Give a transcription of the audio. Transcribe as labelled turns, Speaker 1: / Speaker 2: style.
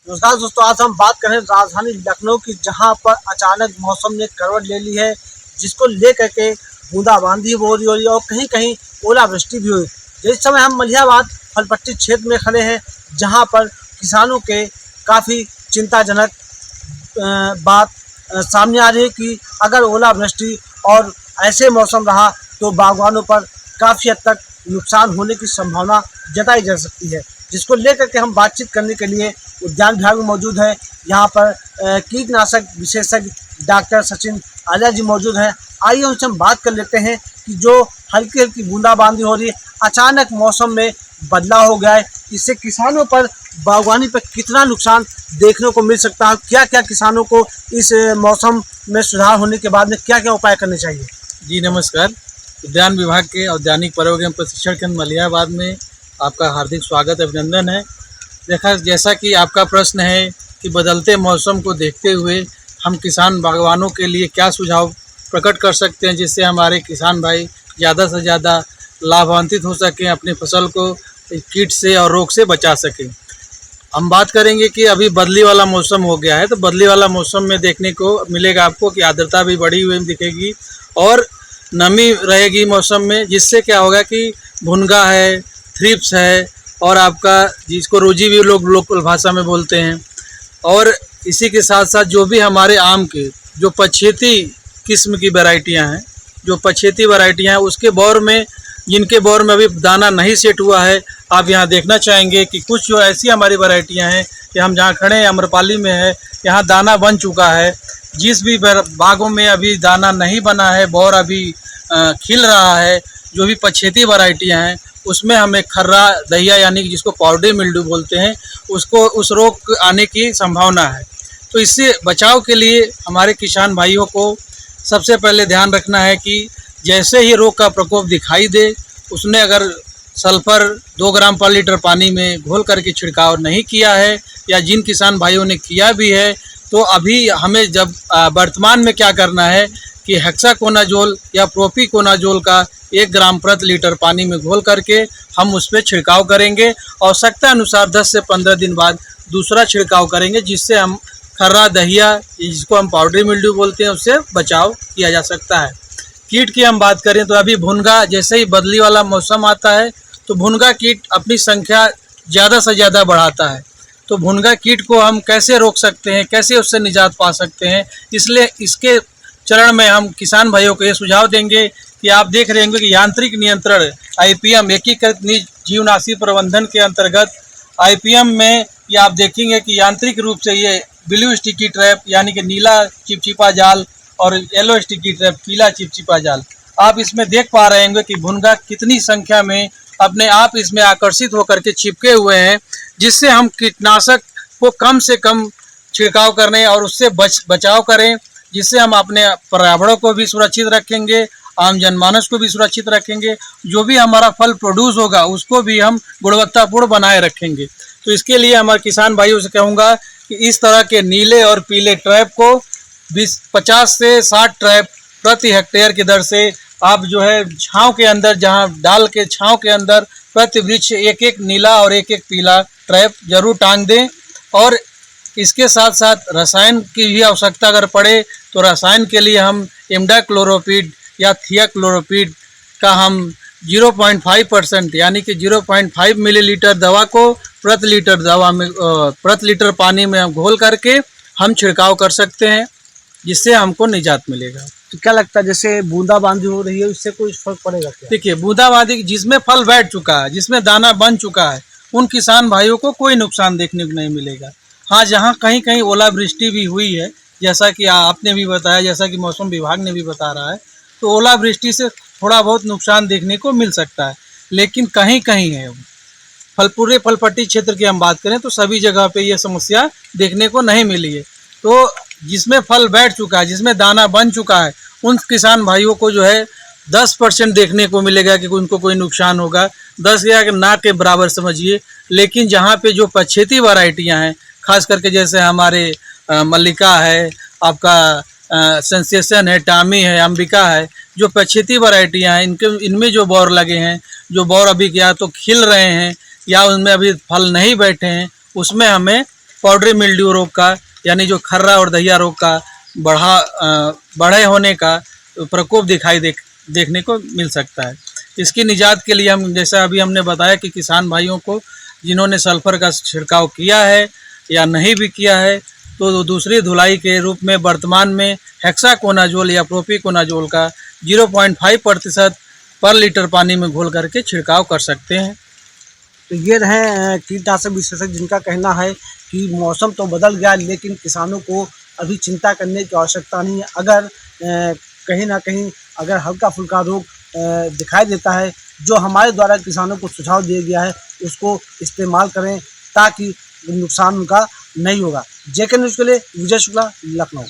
Speaker 1: नमस्कार दोस्तों, आज हम बात करें राजधानी लखनऊ की, जहां पर अचानक मौसम ने करवट ले ली है, जिसको लेकर के बूंदाबांदी हो रही है और कहीं कहीं ओलावृष्टि भी हुई। इस समय हम मलिहाबाद फलपट्टी क्षेत्र में खड़े हैं, जहां पर किसानों के काफ़ी चिंताजनक बात सामने आ रही है कि अगर ओलावृष्टि और ऐसे मौसम रहा तो बागवानों पर काफ़ी हद तक नुकसान होने की संभावना जताई जा सकती है, जिसको लेकर के हम बातचीत करने के लिए उद्यान विभाग में मौजूद है। यहाँ पर कीटनाशक विशेषज्ञ डॉक्टर सचिन आलिया जी मौजूद हैं। आइए उनसे हम बात कर लेते हैं कि जो हल्की हल्की बूंदाबांदी हो रही है, अचानक मौसम में बदलाव हो गया है, इससे किसानों पर, बागवानी पर कितना नुकसान देखने को मिल सकता है। क्या क्या किसानों को इस मौसम में सुधार होने के बाद में क्या क्या उपाय करने चाहिए।
Speaker 2: जी नमस्कार। उद्यान विभाग के औद्यानिक पर्यावरण एवं प्रशिक्षण केंद्र मलिहाबाद में आपका हार्दिक स्वागत, अभिनंदन है। जैसा कि आपका प्रश्न है कि बदलते मौसम को देखते हुए हम किसान बागवानों के लिए क्या सुझाव प्रकट कर सकते हैं, जिससे हमारे किसान भाई ज़्यादा से ज़्यादा लाभान्वित हो सकें, अपनी फसल को कीट से और रोग से बचा सकें। हम बात करेंगे कि अभी बदली वाला मौसम हो गया है, तो बदली वाला मौसम में देखने को मिलेगा आपको कि आर्द्रता भी बढ़ी हुई दिखेगी और नमी रहेगी मौसम में, जिससे क्या होगा कि भुनगा है, थ्रिप्स है और आपका जिसको रोजी भी लोग लोकल भाषा में बोलते हैं, और इसी के साथ साथ जो भी हमारे आम के जो पछेती किस्म की वैरायटियां हैं, जो पछेती वैरायटियां हैं, उसके बौर में, जिनके बौर में अभी दाना नहीं सेट हुआ है, आप यहाँ देखना चाहेंगे कि कुछ जो ऐसी हमारी वैरायटियां हैं कि हम जहाँ खड़े हैं अम्रपाली में है, यहाँ दाना बन चुका है। जिस भी बागों में अभी दाना नहीं बना है, बौर अभी खिल रहा है, जो भी पछेती वैरायटियां हैं, उसमें हमें खर्रा दहिया यानी कि जिसको पाउडर मिल्ड्यू बोलते हैं, उसको उस रोग आने की संभावना है। तो इससे बचाव के लिए हमारे किसान भाइयों को सबसे पहले ध्यान रखना है कि जैसे ही रोग का प्रकोप दिखाई दे, उसने अगर सल्फर 2 ग्राम पर लीटर पानी में घोल करके छिड़काव नहीं किया है, या जिन किसान भाइयों ने किया भी है, तो अभी हमें जब वर्तमान में क्या करना है कि हेक्साकोनाजोल या प्रोपिकोनाजोल का 1 ग्राम प्रति लीटर पानी में घोल करके हम उस पर छिड़काव करेंगे। आवश्यकता अनुसार 10 से 15 दिन बाद दूसरा छिड़काव करेंगे, जिससे हम खर्रा दहिया, जिसको हम पाउडरी मिल्ड्यू बोलते हैं, उससे बचाव किया जा सकता है। कीट की हम बात करें तो अभी भुनगा, जैसे ही बदली वाला मौसम आता है तो भुनगा कीट अपनी संख्या ज़्यादा से ज़्यादा बढ़ाता है। तो भुनगा कीट को हम कैसे रोक सकते हैं, कैसे उससे निजात पा सकते हैं, इसलिए इसके चरण में हम किसान भाइयों को ये सुझाव देंगे कि आप देख रहे होंगे कि यांत्रिक नियंत्रण IPM एकीकृत जीवनाशी प्रबंधन के अंतर्गत IPM में ये आप देखेंगे कि यांत्रिक रूप से ये ब्लू स्टिकी ट्रैप यानी कि नीला चिपचिपा जाल और येलो स्टिकी ट्रैप पीला चिपचिपा जाल, आप इसमें देख पा रहे होंगे कि भुनगा कितनी संख्या में अपने आप इसमें आकर्षित होकर के चिपके हुए हैं, जिससे हम कीटनाशक को कम से कम छिड़काव करने और उससे बचाव करें, जिससे हम अपने पर्यावरण को भी सुरक्षित रखेंगे, आम जनमानस को भी सुरक्षित रखेंगे, जो भी हमारा फल प्रोड्यूस होगा उसको भी हम गुणवत्तापूर्ण बनाए रखेंगे। तो इसके लिए हमारे किसान भाइयों से कहूँगा कि इस तरह के नीले और पीले ट्रैप को 50 से 60 ट्रैप प्रति हेक्टेयर की दर से आप जो है छांव के अंदर, जहां डाल के छांव के अंदर प्रति वृक्ष एक एक नीला और एक एक पीला ट्रैप जरूर टांग दें। और इसके साथ साथ रसायन की भी आवश्यकता अगर पड़े तो रसायन के लिए हम इमिडाक्लोरोपिड या थियाक्लोरोपिड का हम 0.5% यानी कि 0.5 मिलीलीटर दवा को प्रति लीटर पानी में हम घोल करके हम छिड़काव कर सकते हैं, जिससे हमको निजात मिलेगा।
Speaker 1: तो क्या लगता है, जैसे बूंदाबांदी हो रही है, उससे कोई फर्क पड़ेगा क्या?
Speaker 2: देखिए, बूंदाबांदी जिसमें फल बैठ चुका है, जिसमें दाना बन चुका है, उन किसान भाइयों को कोई नुकसान देखने को नहीं मिलेगा। हाँ, जहाँ कहीं कहीं ओलावृष्टि भी हुई है, जैसा कि आपने भी बताया, जैसा कि मौसम विभाग ने भी बता रहा है, तो ओलावृष्टि से थोड़ा बहुत नुकसान देखने को मिल सकता है, लेकिन कहीं कहीं है। पूरे फलपट्टी क्षेत्र की हम बात करें तो सभी जगह पे ये समस्या देखने को नहीं मिली है। तो जिसमें फल बैठ चुका है, जिसमें दाना बन चुका है, उन किसान भाइयों को जो है 10% देखने को मिलेगा कि उनको कोई नुकसान होगा, 10 या ना के बराबर समझिए। लेकिन जहाँ पे जो पछेती वैरायटियाँ हैं, खास करके जैसे हमारे मल्लिका है, आपका सेंसेशन है, टामी है, अंबिका है, जो पछेती वैरायटियाँ हैं, इनमें जो बौर लगे हैं, जो बौर अभी या तो खिल रहे हैं या उनमें अभी फल नहीं बैठे हैं, उसमें हमें पाउडरी मिल्ड्यू रोग का, यानी जो खर्रा और दहिया रोग का बढ़े होने का प्रकोप देखने को मिल सकता है। इसकी निजात के लिए हम, जैसा अभी हमने बताया कि किसान भाइयों को जिन्होंने सल्फर का छिड़काव किया है या नहीं भी किया है, तो दूसरी धुलाई के रूप में वर्तमान में हेक्साकोनाजोल या प्रोपिकोनाजोल का 0.5% पर लीटर पानी में घोल करके छिड़काव कर सकते हैं।
Speaker 1: तो ये रहे कीटनाशक विशेषज्ञ, जिनका कहना है कि मौसम तो बदल गया, लेकिन किसानों को अभी चिंता करने की आवश्यकता नहीं है। अगर कहीं ना कहीं अगर हल्का फुल्का रोग दिखाई देता है, जो हमारे द्वारा किसानों को सुझाव दिया गया है, उसको इस्तेमाल करें ताकि नुकसान उनका नहीं होगा। जेके न्यूज़ के लिए विजय शुक्ला, लखनऊ।